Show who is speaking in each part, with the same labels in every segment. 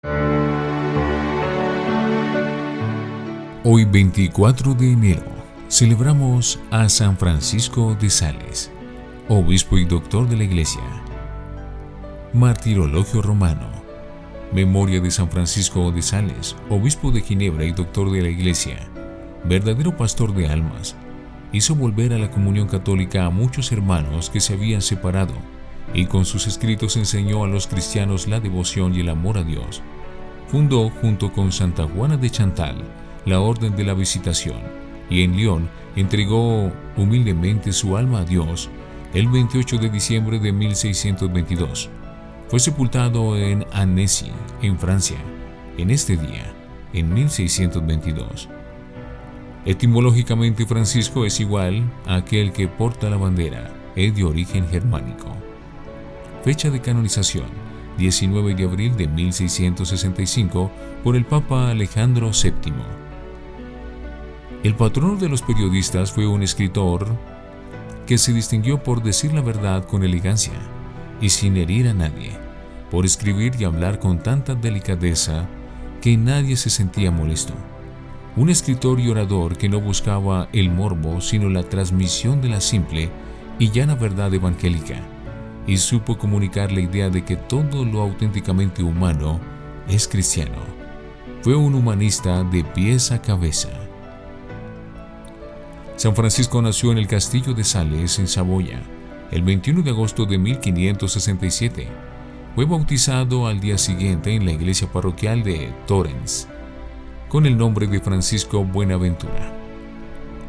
Speaker 1: Hoy 24 de enero celebramos a San Francisco de Sales, obispo y doctor de la Iglesia. Martirologio romano. Memoria de San Francisco de Sales, obispo de Ginebra y doctor de la Iglesia, verdadero pastor de almas. Hizo volver a la comunión católica a muchos hermanos que se habían separado, y con sus escritos enseñó a los cristianos la devoción y el amor a Dios. Fundó, junto con Santa Juana de Chantal, la Orden de la Visitación, y en Lyon entregó humildemente su alma a Dios el 28 de diciembre de 1622. Fue sepultado en Annecy, en Francia, en este día, en 1622. Etimológicamente, Francisco es igual a aquel que porta la bandera, es de origen germánico. Fecha de canonización: 19 de abril de 1665 por el Papa Alejandro VII. El patrono de los periodistas fue un escritor que se distinguió por decir la verdad con elegancia y sin herir a nadie, por escribir y hablar con tanta delicadeza que nadie se sentía molesto. Un escritor y orador que no buscaba el morbo, sino la transmisión de la simple y llana verdad evangélica, y supo comunicar la idea de que todo lo auténticamente humano es cristiano. Fue un humanista de pies a cabeza. San Francisco nació en el castillo de Sales, en Saboya, el 21 de agosto de 1567. Fue bautizado al día siguiente en la iglesia parroquial de Torrens, con el nombre de Francisco Buenaventura.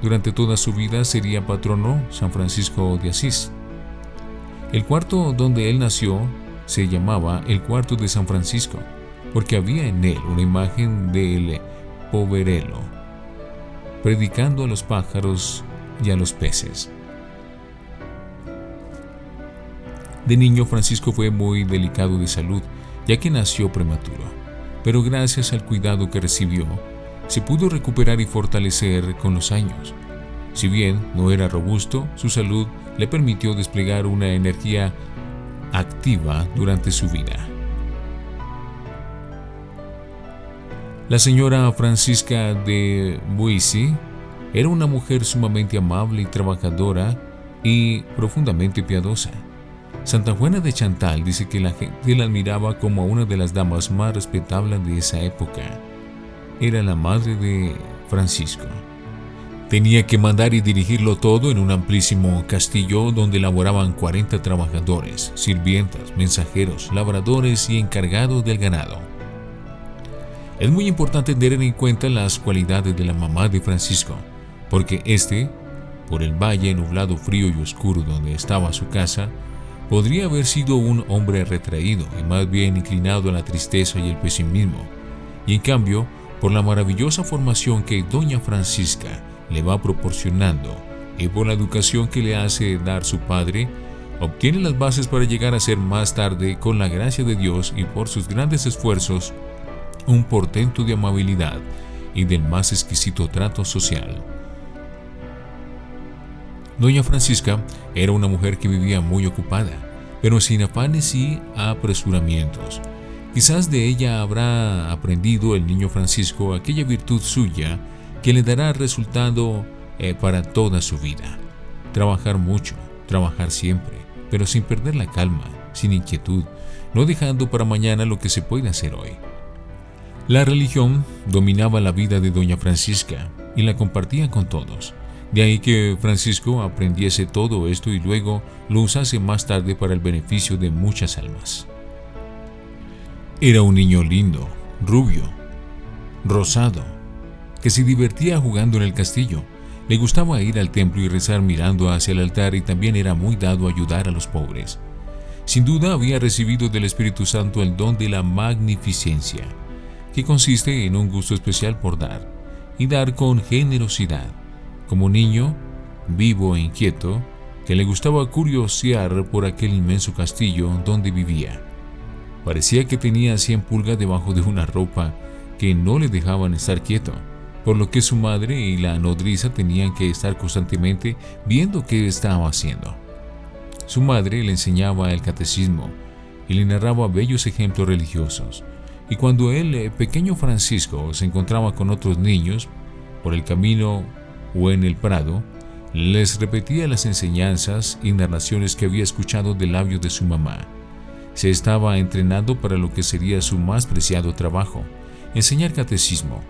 Speaker 1: Durante toda su vida sería patrono San Francisco de Asís. El cuarto donde él nació se llamaba el cuarto de San Francisco, porque había en él una imagen del poverello, predicando a los pájaros y a los peces. De niño, Francisco fue muy delicado de salud, ya que nació prematuro, pero gracias al cuidado que recibió, se pudo recuperar y fortalecer con los años. Si bien no era robusto, su salud le permitió desplegar una energía activa durante su vida. La señora Francisca de Boissy era una mujer sumamente amable y trabajadora y profundamente piadosa. Santa Juana de Chantal dice que la gente la admiraba como una de las damas más respetables de esa época. Era la madre de Francisco. Tenía que mandar y dirigirlo todo en un amplísimo castillo donde laboraban 40 trabajadores, sirvientas, mensajeros, labradores y encargados del ganado. Es muy importante tener en cuenta las cualidades de la mamá de Francisco, porque por el valle nublado, frío y oscuro donde estaba su casa, podría haber sido un hombre retraído y más bien inclinado a la tristeza y el pesimismo, y en cambio, por la maravillosa formación que doña Francisca le va proporcionando y por la educación que le hace dar su padre, obtiene las bases para llegar a ser más tarde, con la gracia de Dios y por sus grandes esfuerzos, un portento de amabilidad y del más exquisito trato social. Doña Francisca era una mujer que vivía muy ocupada, pero sin afanes y apresuramientos. Quizás de ella habrá aprendido el niño Francisco aquella virtud suya que le dará resultado para toda su vida. Trabajar mucho, trabajar siempre, pero sin perder la calma, sin inquietud, no dejando para mañana lo que se puede hacer hoy. La religión dominaba la vida de doña Francisca y la compartía con todos. De ahí que Francisco aprendiese todo esto y luego lo usase más tarde para el beneficio de muchas almas. Era un niño lindo, rubio, rosado, que se divertía jugando en el castillo. Le gustaba ir al templo y rezar mirando hacia el altar, y también era muy dado a ayudar a los pobres. Sin duda había recibido del Espíritu Santo el don de la magnificencia, que consiste en un gusto especial por dar, y dar con generosidad. Como niño, vivo e inquieto, que le gustaba curiosear por aquel inmenso castillo donde vivía. Parecía que tenía 100 pulgas debajo de una ropa que no le dejaban estar quieto, por lo que su madre y la nodriza tenían que estar constantemente viendo qué estaba haciendo. Su madre le enseñaba el catecismo y le narraba bellos ejemplos religiosos, y cuando el pequeño Francisco se encontraba con otros niños por el camino o en el prado, les repetía las enseñanzas y narraciones que había escuchado de labios de su mamá. Se estaba entrenando para lo que sería su más preciado trabajo, enseñar catecismo,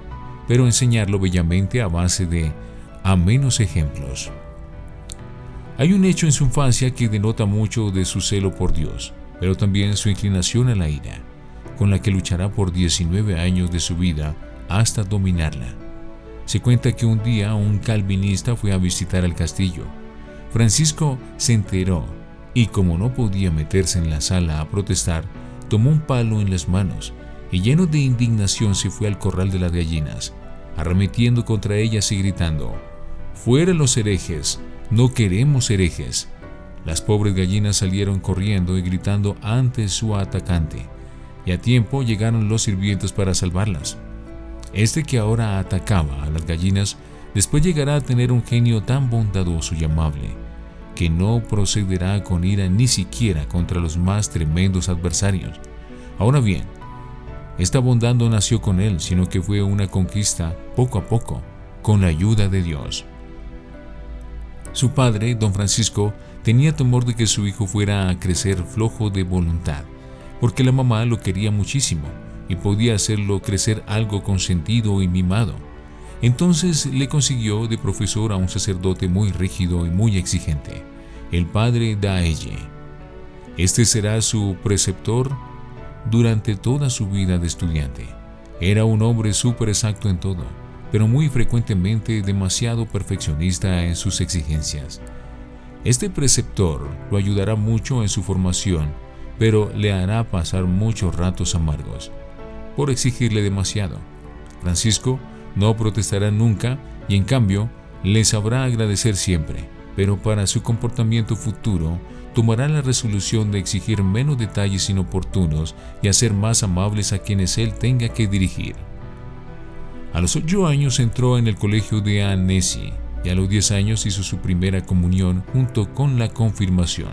Speaker 1: pero enseñarlo bellamente a base de amenos ejemplos. Hay un hecho en su infancia que denota mucho de su celo por Dios, pero también su inclinación a la ira, con la que luchará por 19 años de su vida hasta dominarla. Se cuenta que un día un calvinista fue a visitar el castillo. Francisco se enteró y, como no podía meterse en la sala a protestar, tomó un palo en las manos y, lleno de indignación, se fue al corral de las gallinas, arremetiendo contra ellas y gritando: «¡Fuera los herejes! ¡No queremos herejes!». Las pobres gallinas salieron corriendo y gritando ante su atacante, y a tiempo llegaron los sirvientes para salvarlas. Este que ahora atacaba a las gallinas después llegará a tener un genio tan bondadoso y amable que no procederá con ira ni siquiera contra los más tremendos adversarios. Ahora bien, esta bondad no nació con él, sino que fue una conquista poco a poco, con la ayuda de Dios. Su padre, don Francisco, tenía temor de que su hijo fuera a crecer flojo de voluntad, porque la mamá lo quería muchísimo y podía hacerlo crecer algo consentido y mimado. Entonces le consiguió de profesor a un sacerdote muy rígido y muy exigente, el padre Daelle. Este será su preceptor durante toda su vida de estudiante. Era un hombre súper exacto en todo, pero muy frecuentemente demasiado perfeccionista en sus exigencias. Este preceptor lo ayudará mucho en su formación, pero le hará pasar muchos ratos amargos por exigirle demasiado. Francisco no protestará nunca y, en cambio, le sabrá agradecer siempre, pero para su comportamiento futuro tomará la resolución de exigir menos detalles inoportunos y hacer más amables a quienes él tenga que dirigir. A los 8 años entró en el colegio de Annecy y a los 10 años hizo su primera comunión junto con la confirmación.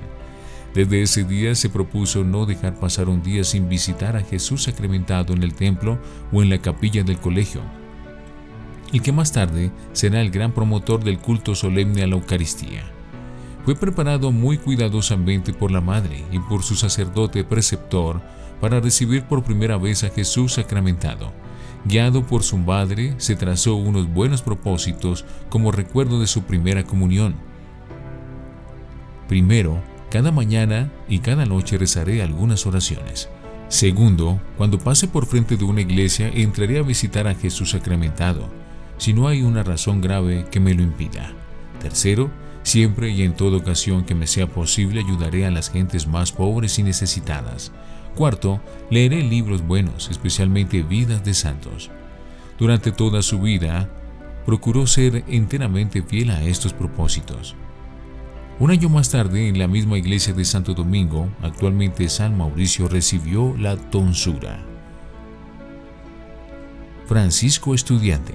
Speaker 1: Desde ese día se propuso no dejar pasar un día sin visitar a Jesús sacramentado en el templo o en la capilla del colegio, el que más tarde será el gran promotor del culto solemne a la Eucaristía. Fue preparado muy cuidadosamente por la madre y por su sacerdote preceptor para recibir por primera vez a Jesús sacramentado. Guiado por su madre, se trazó unos buenos propósitos como recuerdo de su primera comunión. Primero, cada mañana y cada noche rezaré algunas oraciones. Segundo, cuando pase por frente de una iglesia, entraré a visitar a Jesús sacramentado, si no hay una razón grave que me lo impida. Tercero, siempre y en toda ocasión que me sea posible, ayudaré a las gentes más pobres y necesitadas. Cuarto, leeré libros buenos, especialmente vidas de santos. Durante toda su vida, procuró ser enteramente fiel a estos propósitos. Un año más tarde, en la misma iglesia de Santo Domingo, actualmente San Mauricio, recibió la tonsura. Francisco estudiante.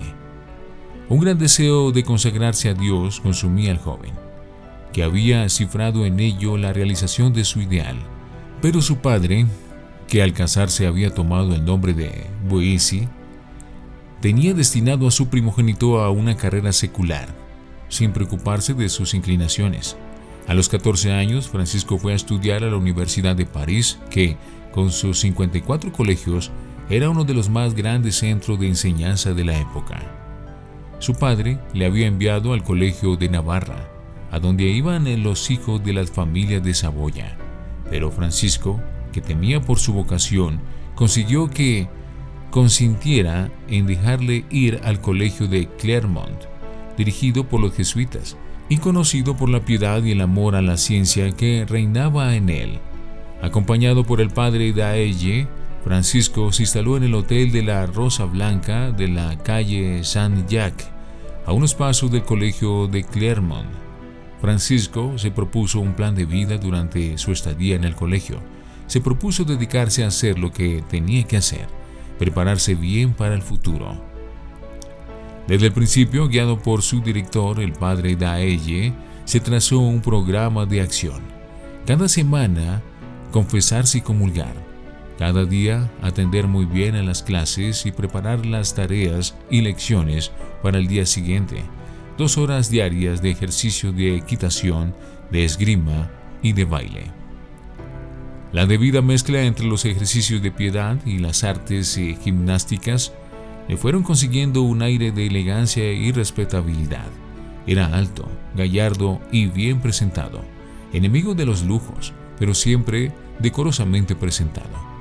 Speaker 1: Un gran deseo de consagrarse a Dios consumía al joven, que había cifrado en ello la realización de su ideal. Pero su padre, que al casarse había tomado el nombre de Boissy, tenía destinado a su primogénito a una carrera secular, sin preocuparse de sus inclinaciones. A los 14 años, Francisco fue a estudiar a la Universidad de París, que, con sus 54 colegios, era uno de los más grandes centros de enseñanza de la época. Su padre le había enviado al colegio de Navarra, a donde iban los hijos de las familias de Saboya. Pero Francisco, que temía por su vocación, consiguió que consintiera en dejarle ir al colegio de Clermont, dirigido por los jesuitas, y conocido por la piedad y el amor a la ciencia que reinaba en él. Acompañado por el padre Daelle, Francisco se instaló en el Hotel de la Rosa Blanca de la calle Saint-Jacques, a unos pasos del colegio de Clermont. Francisco se propuso un plan de vida durante su estadía en el colegio. Se propuso dedicarse a hacer lo que tenía que hacer, prepararse bien para el futuro. Desde el principio, guiado por su director, el padre Daelle, se trazó un programa de acción. Cada semana, confesarse y comulgar. Cada día atender muy bien a las clases y preparar las tareas y lecciones para el día siguiente. 2 horas diarias de ejercicio de equitación, de esgrima y de baile. La debida mezcla entre los ejercicios de piedad y las artes gimnásticas le fueron consiguiendo un aire de elegancia y respetabilidad. Era alto, gallardo y bien presentado, enemigo de los lujos, pero siempre decorosamente presentado.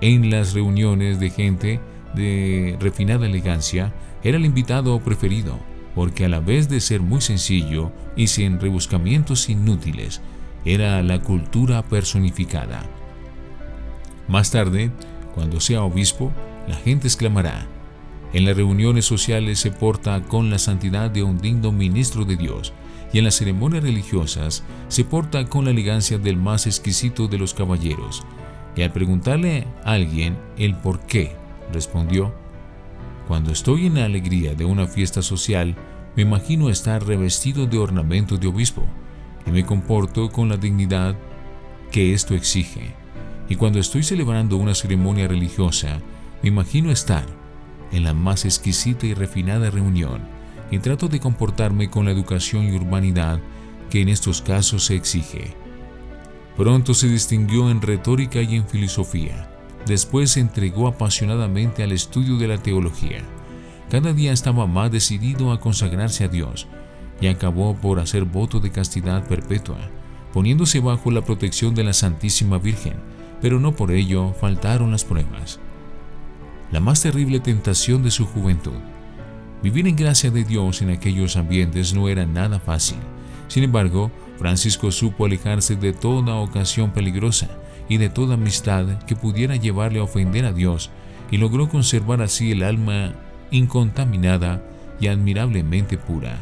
Speaker 1: En las reuniones de gente de refinada elegancia, era el invitado preferido, porque a la vez de ser muy sencillo y sin rebuscamientos inútiles, era la cultura personificada. Más tarde, cuando sea obispo, la gente exclamará: en las reuniones sociales se porta con la santidad de un digno ministro de Dios, y en las ceremonias religiosas se porta con la elegancia del más exquisito de los caballeros. Y al preguntarle a alguien el por qué, respondió: cuando estoy en la alegría de una fiesta social, me imagino estar revestido de ornamentos de obispo, y me comporto con la dignidad que esto exige. Y cuando estoy celebrando una ceremonia religiosa, me imagino estar en la más exquisita y refinada reunión, y trato de comportarme con la educación y urbanidad que en estos casos se exige. Pronto se distinguió en retórica y en filosofía. Después se entregó apasionadamente al estudio de la teología. Cada día estaba más decidido a consagrarse a Dios, y acabó por hacer voto de castidad perpetua, poniéndose bajo la protección de la Santísima Virgen, pero no por ello faltaron las pruebas. La más terrible tentación de su juventud. Vivir en gracia de Dios en aquellos ambientes no era nada fácil. Sin embargo, Francisco supo alejarse de toda ocasión peligrosa y de toda amistad que pudiera llevarle a ofender a Dios, y logró conservar así el alma incontaminada y admirablemente pura.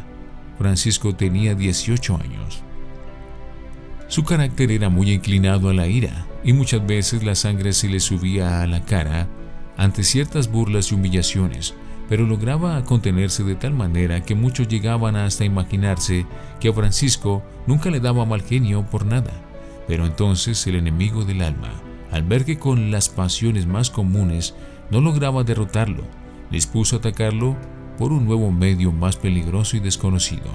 Speaker 1: Francisco tenía 18 años. Su carácter era muy inclinado a la ira, y muchas veces la sangre se le subía a la cara ante ciertas burlas y humillaciones, pero lograba contenerse de tal manera que muchos llegaban hasta imaginarse que a Francisco nunca le daba mal genio por nada. Pero entonces el enemigo del alma, al ver que con las pasiones más comunes no lograba derrotarlo, dispuso atacarlo por un nuevo medio más peligroso y desconocido.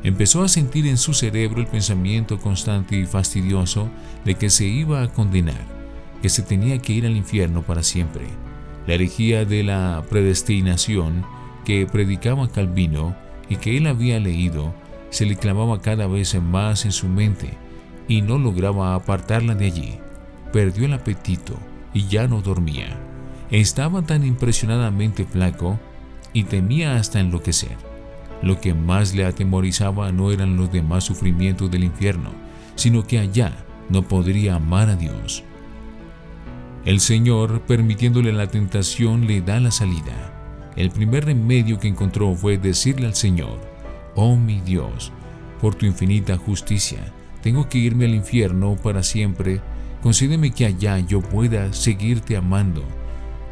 Speaker 1: Empezó a sentir en su cerebro el pensamiento constante y fastidioso de que se iba a condenar, que se tenía que ir al infierno para siempre. La herejía de la predestinación que predicaba Calvino y que él había leído se le clavaba cada vez más en su mente y no lograba apartarla de allí. Perdió el apetito y ya no dormía. Estaba tan impresionadamente flaco y temía hasta enloquecer. Lo que más le atemorizaba no eran los demás sufrimientos del infierno, sino que allá no podría amar a Dios. El Señor, permitiéndole la tentación, le da la salida. El primer remedio que encontró fue decirle al Señor: «Oh mi Dios, por tu infinita justicia, tengo que irme al infierno para siempre. Concédeme que allá yo pueda seguirte amando.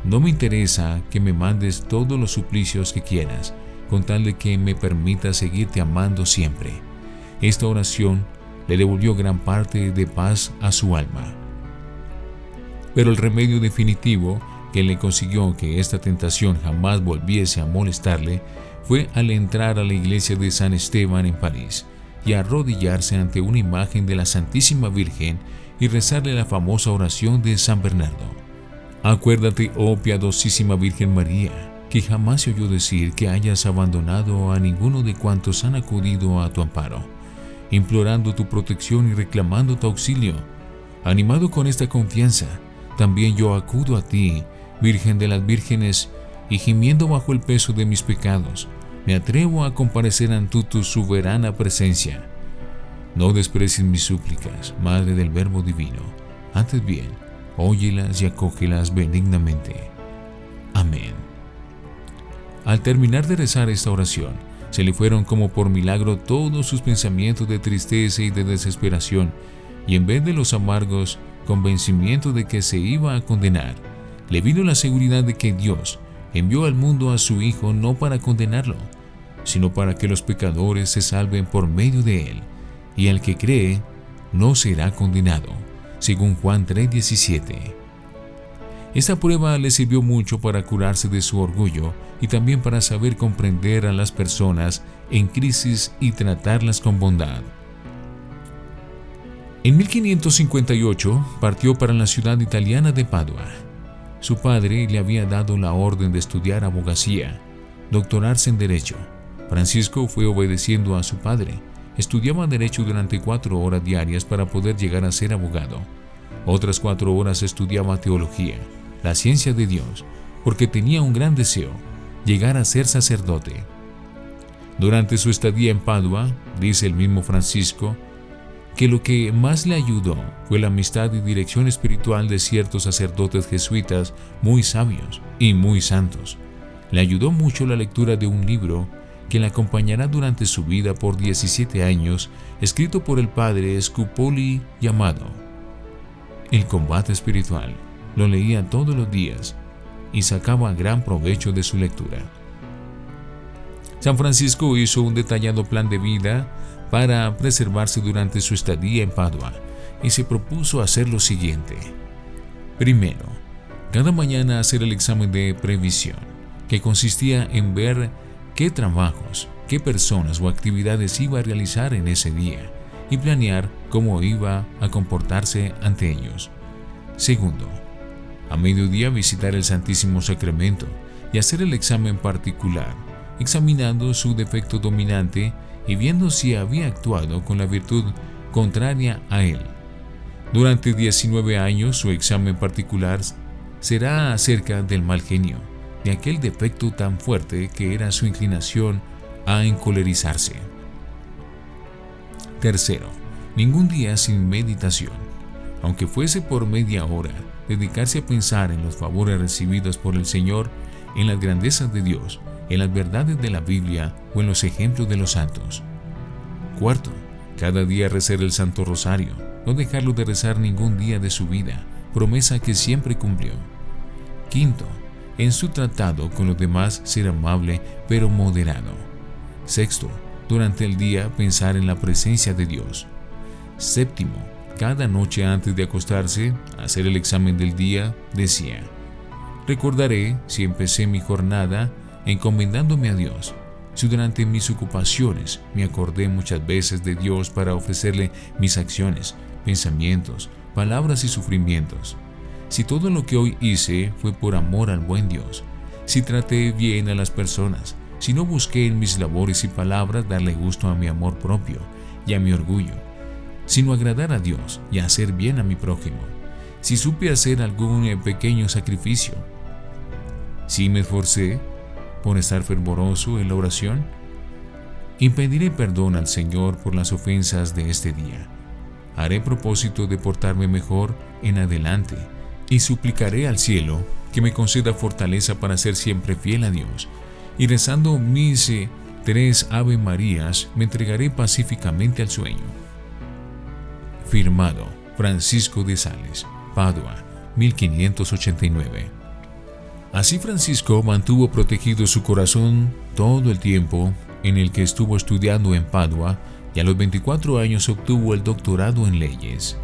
Speaker 1: No me interesa que me mandes todos los suplicios que quieras, con tal de que me permita seguirte amando siempre». Esta oración le devolvió gran parte de paz a su alma. Pero el remedio definitivo que le consiguió que esta tentación jamás volviese a molestarle fue al entrar a la iglesia de San Esteban en París y arrodillarse ante una imagen de la Santísima Virgen y rezarle la famosa oración de San Bernardo. Acuérdate, oh piadosísima Virgen María, que jamás se oyó decir que hayas abandonado a ninguno de cuantos han acudido a tu amparo, implorando tu protección y reclamando tu auxilio. Animado con esta confianza, también yo acudo a ti, Virgen de las Vírgenes, y gimiendo bajo el peso de mis pecados, me atrevo a comparecer ante tu soberana presencia. No desprecies mis súplicas, Madre del Verbo Divino, antes bien, óyelas y acógelas benignamente. Amén. Al terminar de rezar esta oración, se le fueron como por milagro todos sus pensamientos de tristeza y de desesperación, y en vez de los amargos convencimientos de que se iba a condenar, le vino la seguridad de que Dios envió al mundo a su Hijo no para condenarlo, sino para que los pecadores se salven por medio de él, y el que cree no será condenado, según Juan 3:17. Esta prueba le sirvió mucho para curarse de su orgullo y también para saber comprender a las personas en crisis y tratarlas con bondad. En 1558 partió para la ciudad italiana de Padua. Su padre le había dado la orden de estudiar abogacía, doctorarse en Derecho. Francisco fue obedeciendo a su padre. Estudiaba Derecho durante 4 horas diarias para poder llegar a ser abogado. Otras 4 horas estudiaba Teología, la ciencia de Dios, porque tenía un gran deseo, llegar a ser sacerdote. Durante su estadía en Padua, dice el mismo Francisco, que lo que más le ayudó fue la amistad y dirección espiritual de ciertos sacerdotes jesuitas muy sabios y muy santos. Le ayudó mucho la lectura de un libro que le acompañará durante su vida por 17 años, escrito por el padre Scupoli, llamado El combate espiritual. Lo leía todos los días y sacaba gran provecho de su lectura. San Francisco hizo un detallado plan de vida para preservarse durante su estadía en Padua y se propuso hacer lo siguiente. Primero, cada mañana hacer el examen de previsión, que consistía en ver qué trabajos, qué personas o actividades iba a realizar en ese día y planear cómo iba a comportarse ante ellos. Segundo, a mediodía visitar el Santísimo Sacramento y hacer el examen particular, examinando su defecto dominante y viendo si había actuado con la virtud contraria a él. Durante 19 años su examen particular será acerca del mal genio, de aquel defecto tan fuerte que era su inclinación a encolerizarse. Tercero, ningún día sin meditación, aunque fuese por media hora, dedicarse a pensar en los favores recibidos por el Señor, en las grandezas de Dios, en las verdades de la Biblia o en los ejemplos de los santos. Cuarto, cada día rezar el Santo Rosario, no dejarlo de rezar ningún día de su vida, promesa que siempre cumplió. Quinto, en su tratado con los demás ser amable pero moderado. Sexto, durante el día pensar en la presencia de Dios. Séptimo, cada noche antes de acostarse, hacer el examen del día, decía: recordaré si empecé mi jornada encomendándome a Dios, si durante mis ocupaciones me acordé muchas veces de Dios para ofrecerle mis acciones, pensamientos, palabras y sufrimientos, si todo lo que hoy hice fue por amor al buen Dios, si traté bien a las personas, si no busqué en mis labores y palabras darle gusto a mi amor propio y a mi orgullo, sino agradar a Dios y hacer bien a mi prójimo, si supe hacer algún pequeño sacrificio, si me esforcé por estar fervoroso en la oración, impediré perdón al Señor por las ofensas de este día. Haré propósito de portarme mejor en adelante y suplicaré al cielo que me conceda fortaleza para ser siempre fiel a Dios. Y rezando mis 3 Ave Marías, me entregaré pacíficamente al sueño. Firmado Francisco de Sales, Padua, 1589. Así Francisco mantuvo protegido su corazón todo el tiempo en el que estuvo estudiando en Padua y a los 24 años obtuvo el doctorado en leyes.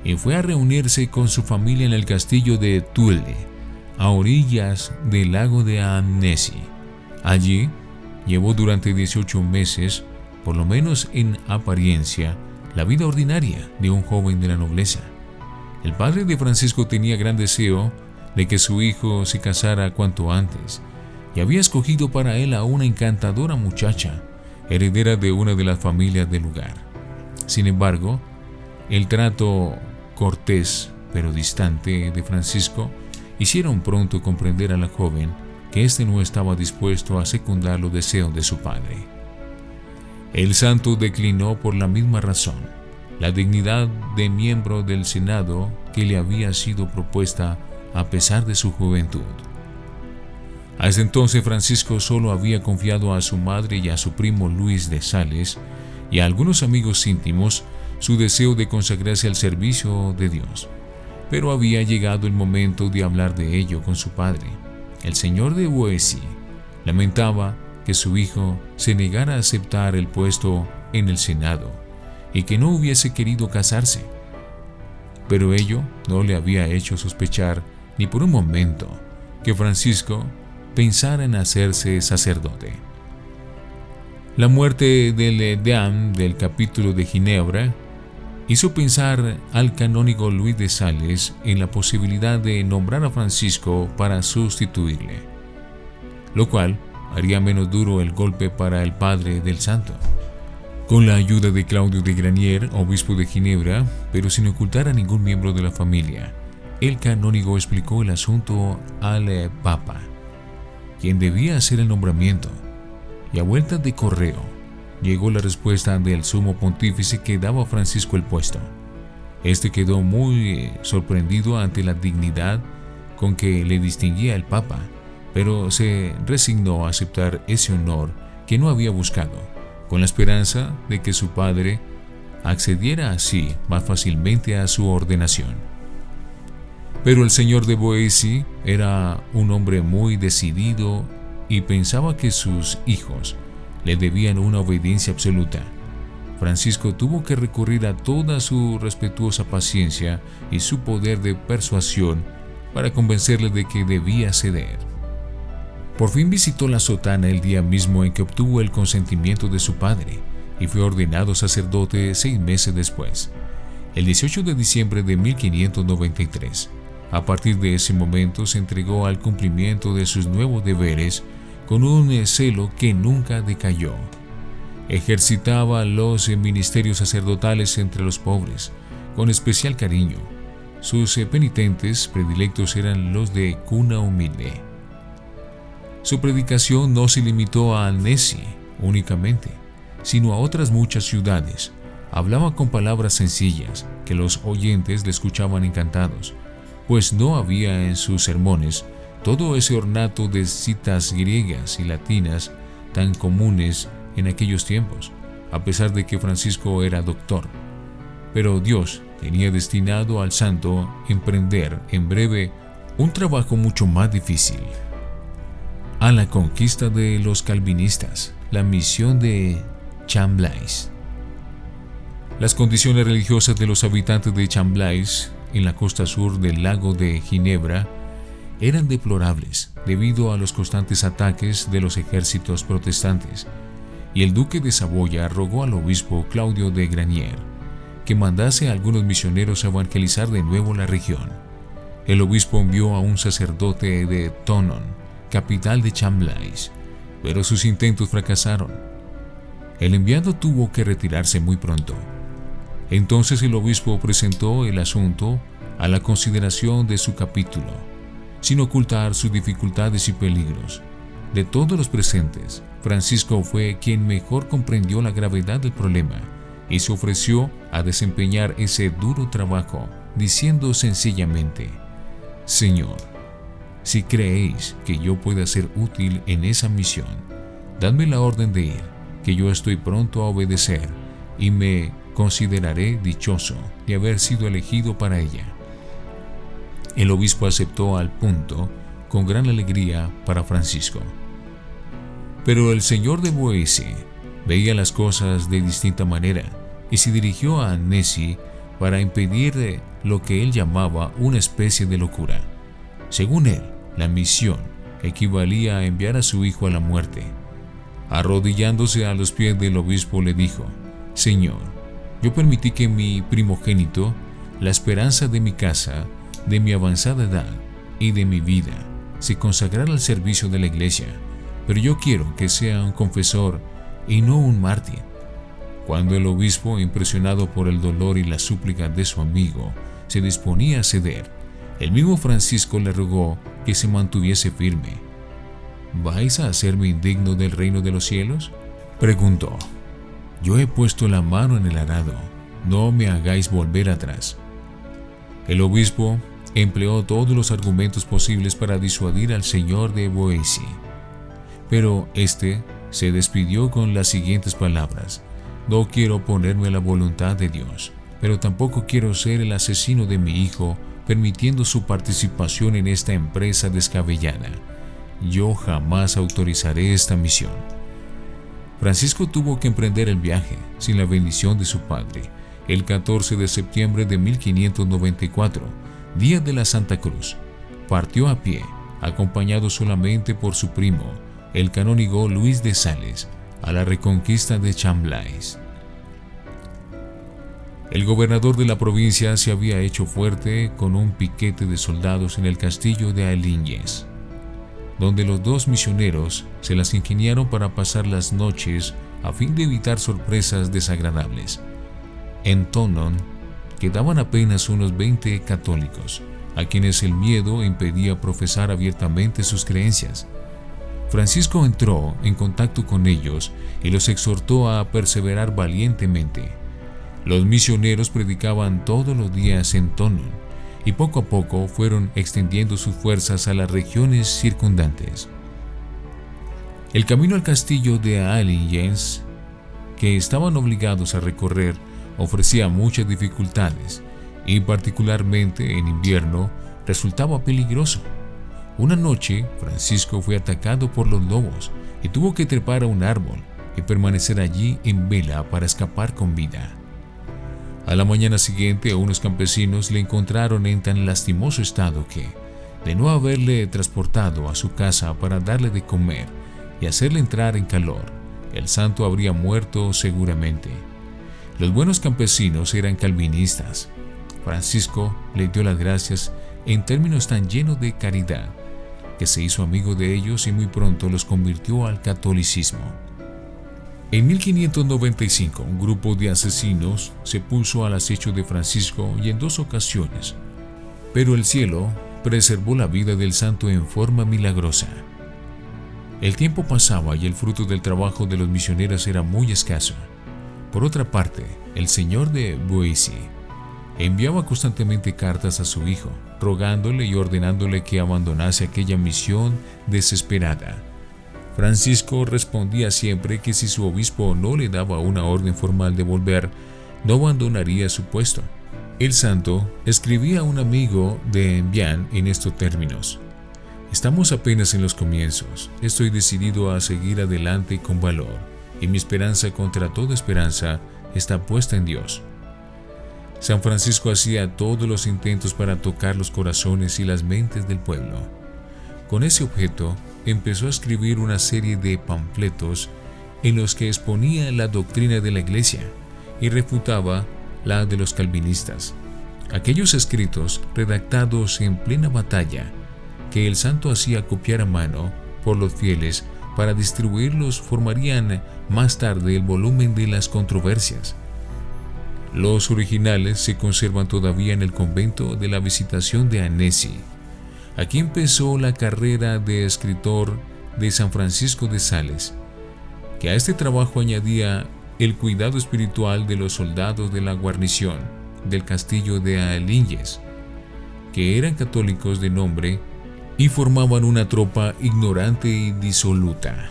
Speaker 1: Y fue a reunirse con su familia en el castillo de Tulle, a orillas del lago de Annecy. Allí llevó durante 18 meses, por lo menos en apariencia, la vida ordinaria de un joven de la nobleza. El padre de Francisco tenía gran deseo de que su hijo se casara cuanto antes, y había escogido para él a una encantadora muchacha, heredera de una de las familias del lugar. Sin embargo, el trato cortés pero distante de Francisco hicieron pronto comprender a la joven que éste no estaba dispuesto a secundar los deseos de su padre. El santo declinó por la misma razón la dignidad de miembro del Senado que le había sido propuesta a pesar de su juventud. Hasta entonces Francisco solo había confiado a su madre y a su primo Luis de Sales y a algunos amigos íntimos su deseo de consagrarse al servicio de Dios. Pero había llegado el momento de hablar de ello con su padre. El señor de Boissy lamentaba que su hijo se negara a aceptar el puesto en el Senado y que no hubiese querido casarse. Pero ello no le había hecho sospechar ni por un momento, que Francisco pensara en hacerse sacerdote. La muerte del deán del capítulo de Ginebra hizo pensar al canónigo Luis de Sales en la posibilidad de nombrar a Francisco para sustituirle, lo cual haría menos duro el golpe para el padre del santo. Con la ayuda de Claudio de Granier, obispo de Ginebra, pero sin ocultar a ningún miembro de la familia, el canónigo explicó el asunto al Papa, quien debía hacer el nombramiento, y a vuelta de correo llegó la respuesta del sumo pontífice que daba a Francisco el puesto. Este quedó muy sorprendido ante la dignidad con que le distinguía el Papa, pero se resignó a aceptar ese honor que no había buscado, con la esperanza de que su padre accediera así más fácilmente a su ordenación. Pero el señor de Boissy era un hombre muy decidido y pensaba que sus hijos le debían una obediencia absoluta. Francisco tuvo que recurrir a toda su respetuosa paciencia y su poder de persuasión para convencerle de que debía ceder. Por fin visitó la sotana el día mismo en que obtuvo el consentimiento de su padre y fue ordenado sacerdote 6 meses después, el 18 de diciembre de 1593. A partir de ese momento se entregó al cumplimiento de sus nuevos deberes con un celo que nunca decayó. Ejercitaba los ministerios sacerdotales entre los pobres, con especial cariño. Sus penitentes predilectos eran los de cuna humilde. Su predicación no se limitó a Annecy únicamente, sino a otras muchas ciudades. Hablaba con palabras sencillas que los oyentes le escuchaban encantados, pues no había en sus sermones todo ese ornato de citas griegas y latinas tan comunes en aquellos tiempos, a pesar de que Francisco era doctor. Pero Dios tenía destinado al santo emprender en breve un trabajo mucho más difícil: a la conquista de los calvinistas, la misión de Chamblais. Las condiciones religiosas de los habitantes de Chamblais, en la costa sur del lago de Ginebra, eran deplorables debido a los constantes ataques de los ejércitos protestantes, y el duque de Saboya rogó al obispo Claudio de Granier que mandase a algunos misioneros a evangelizar de nuevo la región. El obispo envió a un sacerdote de Thonon, capital de Chamblais, pero sus intentos fracasaron. El enviado tuvo que retirarse muy pronto. Entonces el obispo presentó el asunto a la consideración de su capítulo, sin ocultar sus dificultades y peligros. De todos los presentes, Francisco fue quien mejor comprendió la gravedad del problema y se ofreció a desempeñar ese duro trabajo, diciendo sencillamente: Señor, si creéis que yo pueda ser útil en esa misión, dadme la orden de ir, que yo estoy pronto a obedecer y me consideraré dichoso de haber sido elegido para ella. El obispo aceptó al punto, con gran alegría para Francisco. Pero el señor de Boissy veía las cosas de distinta manera y se dirigió a Annecy para impedir lo que él llamaba una especie de locura. Según él, la misión equivalía a enviar a su hijo a la muerte. Arrodillándose a los pies del obispo le dijo: Señor, yo permití que mi primogénito, la esperanza de mi casa, de mi avanzada edad y de mi vida, se consagrara al servicio de la iglesia, pero yo quiero que sea un confesor y no un mártir. Cuando el obispo, impresionado por el dolor y la súplica de su amigo, se disponía a ceder, el mismo Francisco le rogó que se mantuviese firme. ¿Vais a hacerme indigno del reino de los cielos?, preguntó. Yo he puesto la mano en el arado, no me hagáis volver atrás. El obispo empleó todos los argumentos posibles para disuadir al señor de Boissy, pero este se despidió con las siguientes palabras: No quiero oponerme a la voluntad de Dios, pero tampoco quiero ser el asesino de mi hijo permitiendo su participación en esta empresa descabellada. Yo jamás autorizaré esta misión. Francisco tuvo que emprender el viaje sin la bendición de su padre, el 14 de septiembre de 1594, día de la Santa Cruz. partió a pie, acompañado solamente por su primo, el canónigo Luis de Sales, a la reconquista de Chamblais. El gobernador de la provincia se había hecho fuerte con un piquete de soldados en el castillo de Alíñez, donde los dos misioneros se las ingeniaron para pasar las noches a fin de evitar sorpresas desagradables. En Thonon quedaban apenas unos 20 católicos, a quienes el miedo impedía profesar abiertamente sus creencias. Francisco entró en contacto con ellos y los exhortó a perseverar valientemente. Los misioneros predicaban todos los días en Thonon y poco a poco fueron extendiendo sus fuerzas a las regiones circundantes. El camino al castillo de Alíñez, que estaban obligados a recorrer, ofrecía muchas dificultades y particularmente en invierno resultaba peligroso. Una noche, Francisco fue atacado por los lobos y tuvo que trepar a un árbol y permanecer allí en vela para escapar con vida. A la mañana siguiente, unos campesinos le encontraron en tan lastimoso estado que, de no haberle transportado a su casa para darle de comer y hacerle entrar en calor, el santo habría muerto seguramente. Los buenos campesinos eran calvinistas. Francisco le dio las gracias en términos tan llenos de caridad que se hizo amigo de ellos y muy pronto los convirtió al catolicismo. En 1595, un grupo de asesinos se puso al acecho de Francisco y en 2 ocasiones, pero el cielo preservó la vida del santo en forma milagrosa. El tiempo pasaba y el fruto del trabajo de los misioneros era muy escaso. Por otra parte, el señor de Boissy enviaba constantemente cartas a su hijo, rogándole y ordenándole que abandonase aquella misión desesperada. Francisco respondía siempre que si su obispo no le daba una orden formal de volver, no abandonaría su puesto. El santo escribía a un amigo de Envian en estos términos: «Estamos apenas en los comienzos. Estoy decidido a seguir adelante con valor, y mi esperanza contra toda esperanza está puesta en Dios». San Francisco hacía todos los intentos para tocar los corazones y las mentes del pueblo. Con ese objeto, empezó a escribir una serie de panfletos en los que exponía la doctrina de la Iglesia y refutaba la de los calvinistas. Aquellos escritos, redactados en plena batalla, que el santo hacía copiar a mano por los fieles para distribuirlos, formarían más tarde el volumen de las controversias. Los originales se conservan todavía en el convento de la Visitación de Annecy. Aquí empezó la carrera de escritor de San Francisco de Sales, que a este trabajo añadía el cuidado espiritual de los soldados de la guarnición del castillo de Alíñez, que eran católicos de nombre y formaban una tropa ignorante y disoluta.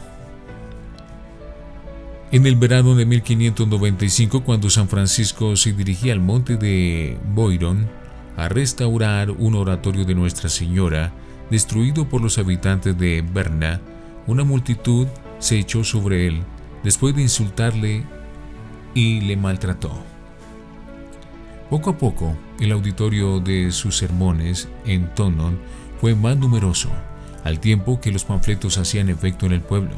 Speaker 1: En el verano de 1595, cuando San Francisco se dirigía al monte de Boiron a restaurar un oratorio de Nuestra Señora, destruido por los habitantes de Berna, una multitud se echó sobre él después de insultarle y le maltrató. Poco a poco, el auditorio de sus sermones en Thonon fue más numeroso, al tiempo que los panfletos hacían efecto en el pueblo.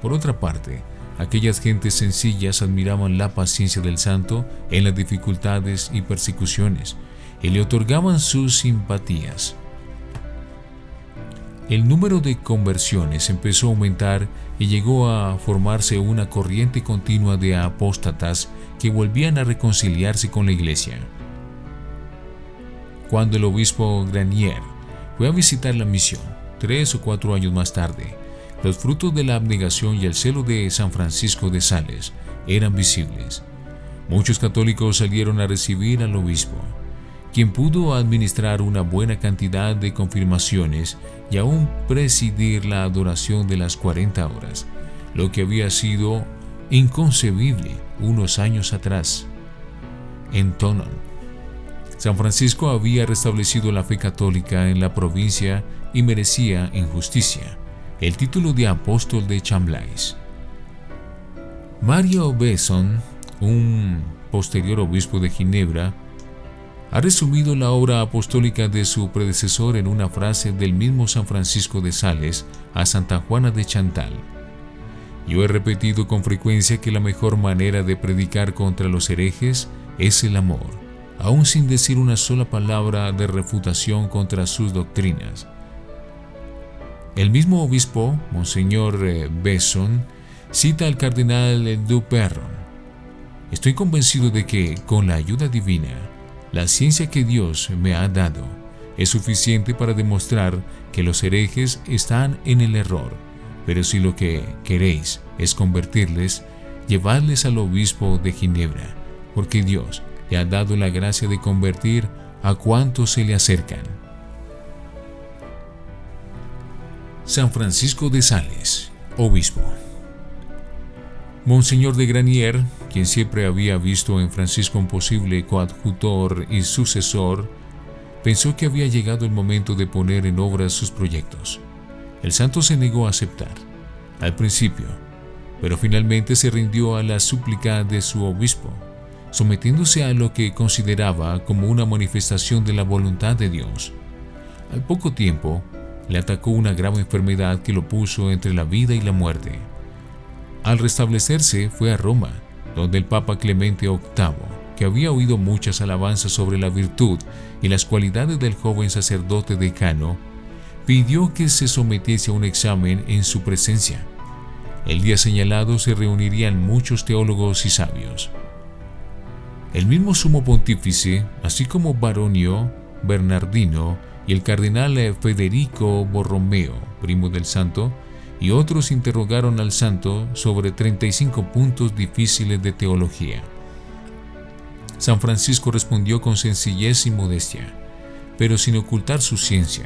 Speaker 1: Por otra parte, aquellas gentes sencillas admiraban la paciencia del santo en las dificultades y persecuciones, y le otorgaban sus simpatías. El número de conversiones empezó a aumentar y llegó a formarse una corriente continua de apóstatas que volvían a reconciliarse con la Iglesia. Cuando el obispo Granier fue a visitar la misión, 3 o 4 años más tarde, los frutos de la abnegación y el celo de San Francisco de Sales eran visibles. Muchos católicos salieron a recibir al obispo, quien pudo administrar una buena cantidad de confirmaciones y aún presidir la adoración de las 40 horas, lo que había sido inconcebible unos años atrás. En Thonon, San Francisco había restablecido la fe católica en la provincia y merecía, en justicia, el título de apóstol de Chamblais. Mario Besson, un posterior obispo de Ginebra, ha resumido la obra apostólica de su predecesor en una frase del mismo San Francisco de Sales a Santa Juana de Chantal. Yo he repetido con frecuencia que la mejor manera de predicar contra los herejes es el amor, aún sin decir una sola palabra de refutación contra sus doctrinas. El mismo obispo, Monseñor Besson, cita al cardenal Duperron: estoy convencido de que, con la ayuda divina, la ciencia que Dios me ha dado es suficiente para demostrar que los herejes están en el error, pero si lo que queréis es convertirles, llevadles al obispo de Ginebra, porque Dios le ha dado la gracia de convertir a cuantos se le acercan. San Francisco de Sales, obispo. Monseñor de Granier, quien siempre había visto en Francisco un posible coadjutor y sucesor, pensó que había llegado el momento de poner en obra sus proyectos. El santo se negó a aceptar, al principio, pero finalmente se rindió a la súplica de su obispo, sometiéndose a lo que consideraba como una manifestación de la voluntad de Dios. Al poco tiempo, le atacó una grave enfermedad que lo puso entre la vida y la muerte. Al restablecerse, fue a Roma, donde el Papa Clemente VIII, que había oído muchas alabanzas sobre la virtud y las cualidades del joven sacerdote decano, pidió que se sometiese a un examen en su presencia. El día señalado se reunirían muchos teólogos y sabios. El mismo sumo pontífice, así como Baronio, Bernardino y el cardenal Federico Borromeo, primo del santo, y otros interrogaron al santo sobre 35 puntos difíciles de teología. San Francisco respondió con sencillez y modestia, pero sin ocultar su ciencia.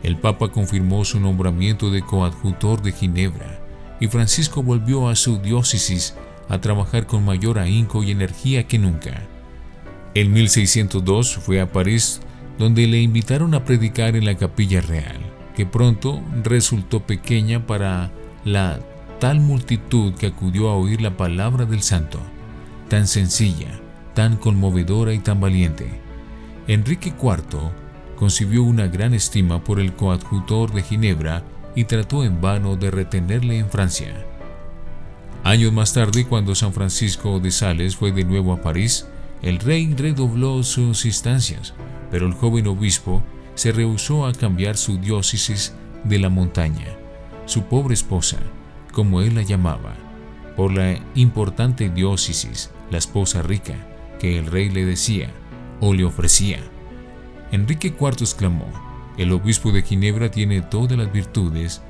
Speaker 1: El Papa confirmó su nombramiento de coadjutor de Ginebra, y Francisco volvió a su diócesis a trabajar con mayor ahínco y energía que nunca. En 1602 fue a París, donde le invitaron a predicar en la Capilla Real, que pronto resultó pequeña para la tal multitud que acudió a oír la palabra del santo, tan sencilla, tan conmovedora y tan valiente. Enrique IV concibió una gran estima por el coadjutor de Ginebra y trató en vano de retenerle en Francia. Años más tarde, cuando San Francisco de Sales fue de nuevo a París, el rey redobló sus instancias, pero el joven obispo se rehusó a cambiar su diócesis de la montaña, su pobre esposa, como él la llamaba, por la importante diócesis, la esposa rica, que el rey le decía o le ofrecía. Enrique IV exclamó: el obispo de Ginebra tiene todas las virtudes,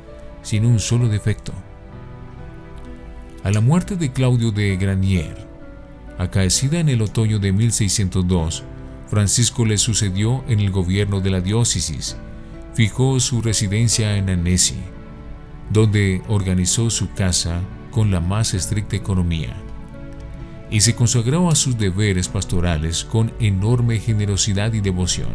Speaker 1: sin un solo defecto. A la muerte de Claudio de Granier, acaecida en el otoño de 1602, Francisco le sucedió en el gobierno de la diócesis. Fijó su residencia en Annecy, donde organizó su casa con la más estricta economía, y se consagró a sus deberes pastorales con enorme generosidad y devoción,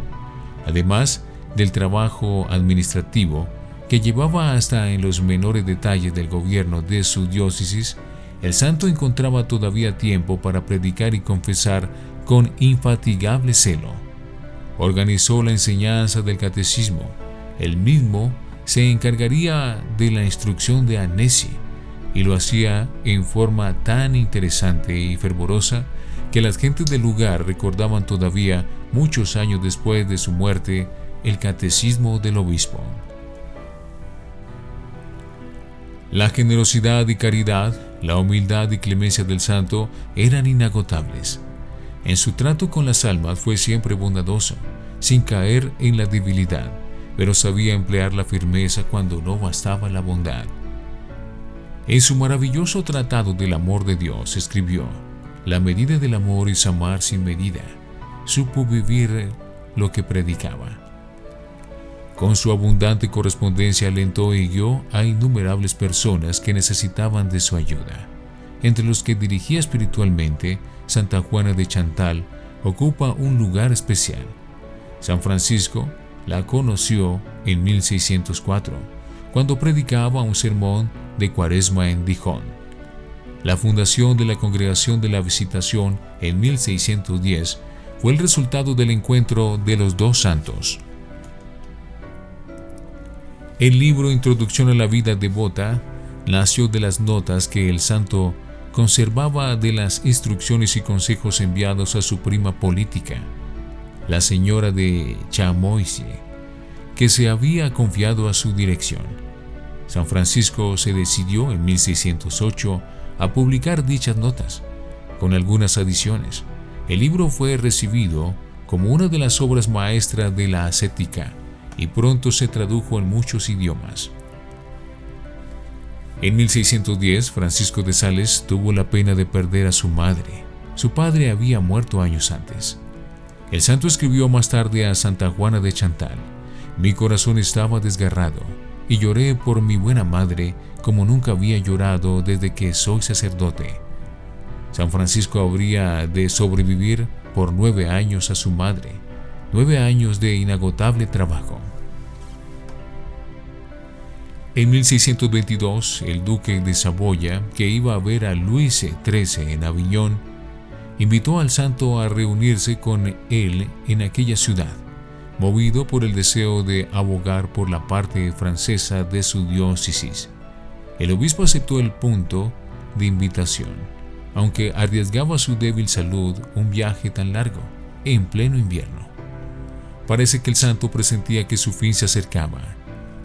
Speaker 1: además del trabajo administrativo que llevaba hasta en los menores detalles del gobierno de su diócesis. El santo encontraba todavía tiempo para predicar y confesar con infatigable celo. Organizó la enseñanza del catecismo. Él mismo se encargaría de la instrucción de Annecy, y lo hacía en forma tan interesante y fervorosa que las gentes del lugar recordaban todavía, muchos años después de su muerte, el catecismo del obispo. La generosidad y caridad, la humildad y clemencia del santo eran inagotables. En su trato con las almas fue siempre bondadoso, sin caer en la debilidad, pero sabía emplear la firmeza cuando no bastaba la bondad. En su maravilloso tratado del amor de Dios escribió: la medida del amor es amar sin medida. Supo vivir lo que predicaba. Con su abundante correspondencia alentó y guió a innumerables personas que necesitaban de su ayuda. Entre los que dirigía espiritualmente, Santa Juana de Chantal ocupa un lugar especial. San Francisco la conoció en 1604, cuando predicaba un sermón de Cuaresma en Dijon. La fundación de la Congregación de la Visitación en 1610 fue el resultado del encuentro de los dos santos. El libro Introducción a la vida devota nació de las notas que el santo conservaba de las instrucciones y consejos enviados a su prima política, la señora de Chamois, que se había confiado a su dirección. San Francisco se decidió en 1608 a publicar dichas notas, con algunas adiciones. El libro fue recibido como una de las obras maestras de la ascética y pronto se tradujo en muchos idiomas. En 1610, Francisco de Sales tuvo la pena de perder a su madre. Su padre había muerto años antes. El santo escribió más tarde a Santa Juana de Chantal: «Mi corazón estaba desgarrado y lloré por mi buena madre como nunca había llorado desde que soy sacerdote». San Francisco habría de sobrevivir por 9 años a su madre, 9 años de inagotable trabajo. En 1622, el duque de Saboya, que iba a ver a Luis XIII en Aviñón, invitó al santo a reunirse con él en aquella ciudad, movido por el deseo de abogar por la parte francesa de su diócesis. El obispo aceptó el punto de invitación, aunque arriesgaba su débil salud un viaje tan largo, en pleno invierno. Parece que el santo presentía que su fin se acercaba.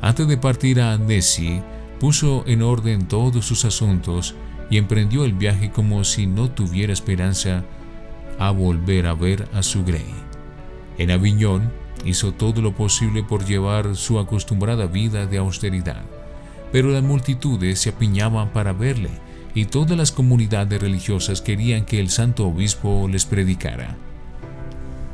Speaker 1: Antes de partir a Annecy, puso en orden todos sus asuntos y emprendió el viaje como si no tuviera esperanza a volver a ver a su Grey. En Aviñón hizo todo lo posible por llevar su acostumbrada vida de austeridad, pero las multitudes se apiñaban para verle y todas las comunidades religiosas querían que el santo obispo les predicara.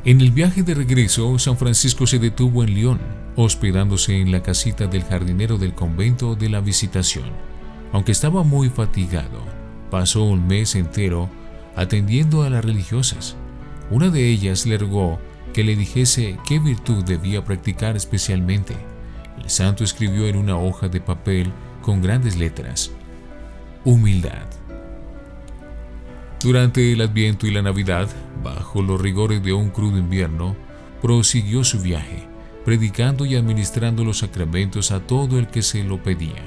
Speaker 1: En el viaje de regreso, San Francisco se detuvo en Lyon, hospedándose en la casita del jardinero del convento de la Visitación. Aunque estaba muy fatigado, pasó un mes entero atendiendo a las religiosas. Una de ellas le rogó que le dijese qué virtud debía practicar especialmente. El santo escribió en una hoja de papel con grandes letras: humildad. Durante el Adviento y la Navidad, bajo los rigores de un crudo invierno, prosiguió su viaje, predicando y administrando los sacramentos a todo el que se lo pedía.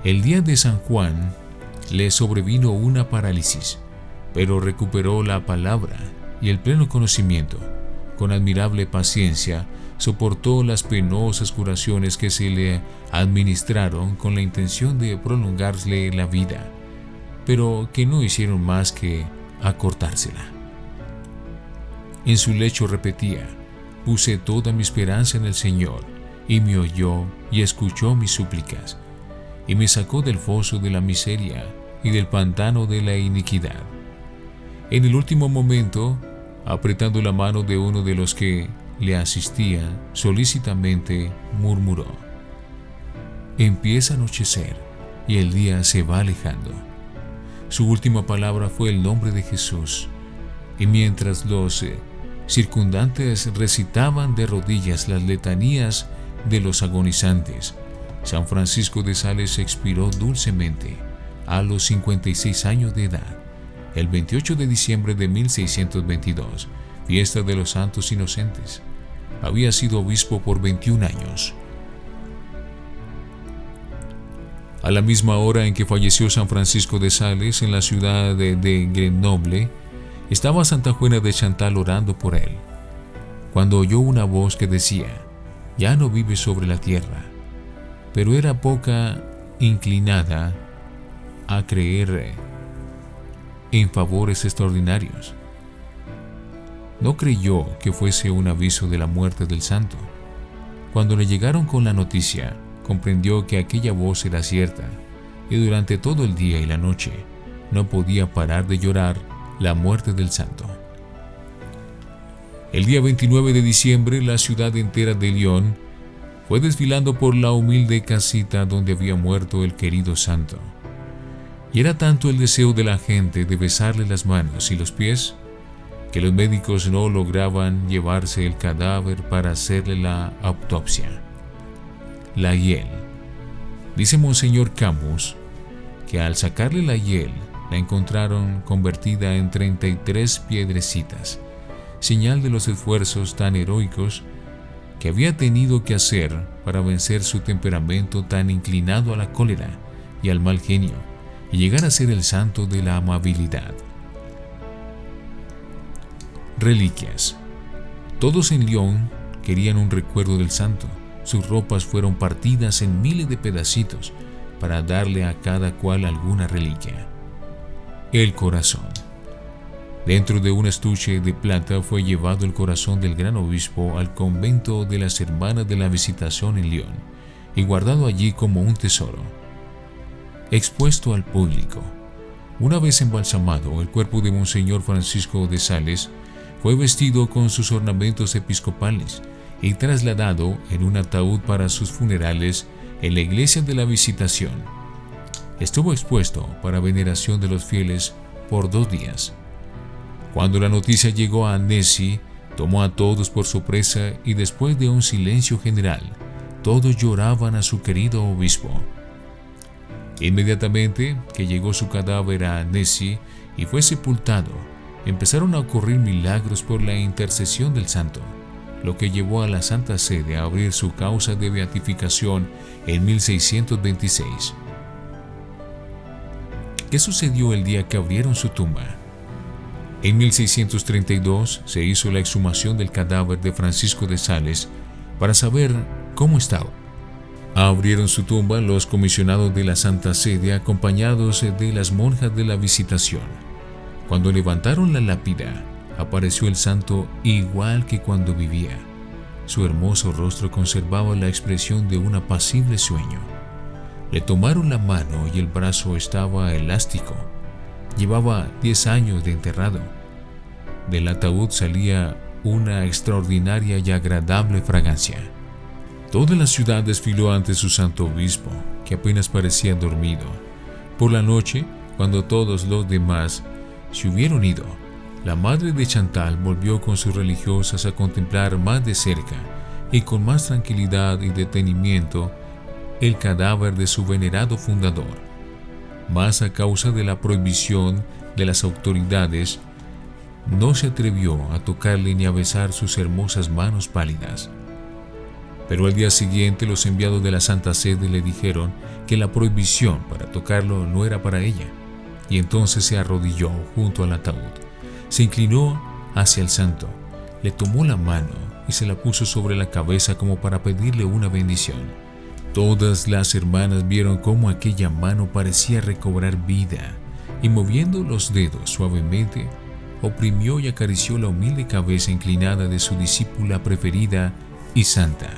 Speaker 1: El día de San Juan le sobrevino una parálisis, pero recuperó la palabra y el pleno conocimiento. Con admirable paciencia soportó las penosas curaciones que se le administraron con la intención de prolongarle la vida, pero que no hicieron más que acortársela. En su lecho repetía: «Puse toda mi esperanza en el Señor, y me oyó y escuchó mis súplicas, y me sacó del foso de la miseria y del pantano de la iniquidad». En el último momento, apretando la mano de uno de los que le asistía, solícitamente murmuró: «Empieza a anochecer y el día se va alejando». Su última palabra fue el nombre de Jesús, y mientras los circundantes recitaban de rodillas las letanías de los agonizantes, San Francisco de Sales expiró dulcemente a los 56 años de edad, el 28 de diciembre de 1622, fiesta de los santos inocentes. Había sido obispo por 21 años. A la misma hora en que falleció San Francisco de Sales, en la ciudad de Grenoble, estaba Santa Juana de Chantal orando por él, cuando oyó una voz que decía: «Ya no vive sobre la tierra», pero era poca inclinada a creer en favores extraordinarios. No creyó que fuese un aviso de la muerte del santo. Cuando le llegaron con la noticia, comprendió que aquella voz era cierta, y durante todo el día y la noche no podía parar de llorar la muerte del santo. El día 29 de diciembre, la ciudad entera de Lyon fue desfilando por la humilde casita donde había muerto el querido santo. Y era tanto el deseo de la gente de besarle las manos y los pies, que los médicos no lograban llevarse el cadáver para hacerle la autopsia. La hiel. Dice Monseñor Camus que al sacarle la hiel la encontraron convertida en 33 piedrecitas, señal de los esfuerzos tan heroicos que había tenido que hacer para vencer su temperamento tan inclinado a la cólera y al mal genio, y llegar a ser el santo de la amabilidad. Reliquias. Todos en Lyon querían un recuerdo del santo. Sus ropas fueron partidas en miles de pedacitos para darle a cada cual alguna reliquia. El corazón. Dentro de un estuche de plata fue llevado el corazón del gran obispo al convento de las Hermanas de la Visitación en Lyon y guardado allí como un tesoro. Expuesto al público. Una vez embalsamado, el cuerpo de Monseñor Francisco de Sales fue vestido con sus ornamentos episcopales y trasladado en un ataúd para sus funerales en la iglesia de la Visitación. Estuvo expuesto para veneración de los fieles por 2 días. Cuando la noticia llegó a Annecy, tomó a todos por sorpresa y después de un silencio general, todos lloraban a su querido obispo. Inmediatamente que llegó su cadáver a Annecy y fue sepultado, empezaron a ocurrir milagros por la intercesión del santo, lo que llevó a la Santa Sede a abrir su causa de beatificación en 1626. ¿Qué sucedió el día que abrieron su tumba? En 1632 se hizo la exhumación del cadáver de Francisco de Sales para saber cómo estaba. Abrieron su tumba los comisionados de la Santa Sede acompañados de las monjas de la Visitación. Cuando levantaron la lápida, apareció el santo igual que cuando vivía. Su hermoso rostro conservaba la expresión de un apacible sueño. Le tomaron la mano y el brazo estaba elástico. Llevaba 10 años de enterrado. Del ataúd salía una extraordinaria y agradable fragancia. Toda la ciudad desfiló ante su santo obispo, que apenas parecía dormido. Por la noche, cuando todos los demás se hubieron ido, la madre de Chantal volvió con sus religiosas a contemplar más de cerca y con más tranquilidad y detenimiento el cadáver de su venerado fundador. Mas a causa de la prohibición de las autoridades, no se atrevió a tocarle ni a besar sus hermosas manos pálidas. Pero al día siguiente los enviados de la Santa Sede le dijeron que la prohibición para tocarlo no era para ella, y entonces se arrodilló junto al ataúd, se inclinó hacia el santo, le tomó la mano y se la puso sobre la cabeza como para pedirle una bendición. Todas las hermanas vieron cómo aquella mano parecía recobrar vida y moviendo los dedos suavemente, oprimió y acarició la humilde cabeza inclinada de su discípula preferida y santa.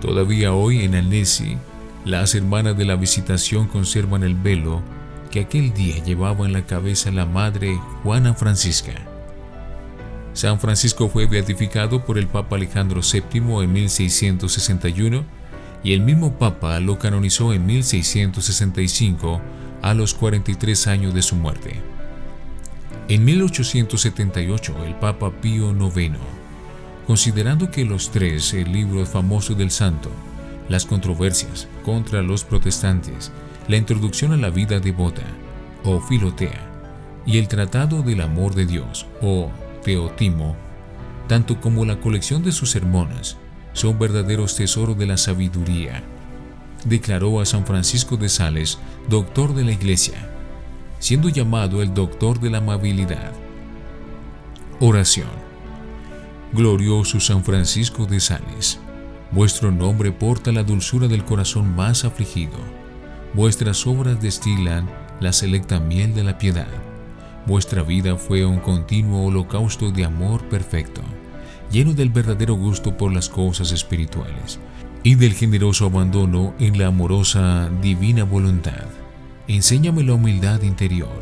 Speaker 1: Todavía hoy en Annecy, las hermanas de la Visitación conservan el velo que aquel día llevaba en la cabeza la madre Juana Francisca. San Francisco fue beatificado por el Papa Alejandro VII en 1661 y el mismo Papa lo canonizó en 1665 a los 43 años de su muerte. En 1878 el Papa Pío IX, considerando que los 3 libros famosos del santo, las controversias contra los protestantes, la introducción a la vida devota, o Filotea, y el Tratado del Amor de Dios, o Teotimo, tanto como la colección de sus sermones, son verdaderos tesoros de la sabiduría, declaró a San Francisco de Sales, doctor de la Iglesia, siendo llamado el doctor de la amabilidad. Oración. Glorioso San Francisco de Sales, vuestro nombre porta la dulzura del corazón más afligido. Vuestras obras destilan la selecta miel de la piedad. Vuestra vida fue un continuo holocausto de amor perfecto, lleno del verdadero gusto por las cosas espirituales y del generoso abandono en la amorosa divina voluntad. Enséñame la humildad interior,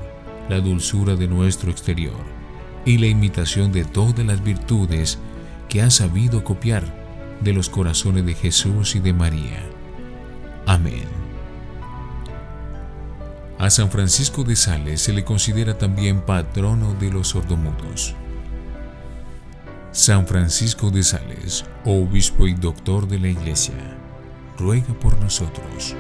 Speaker 1: la dulzura de nuestro exterior y la imitación de todas las virtudes que has sabido copiar de los corazones de Jesús y de María. Amén. A San Francisco de Sales se le considera también patrono de los sordomudos. San Francisco de Sales, obispo y doctor de la Iglesia, ruega por nosotros.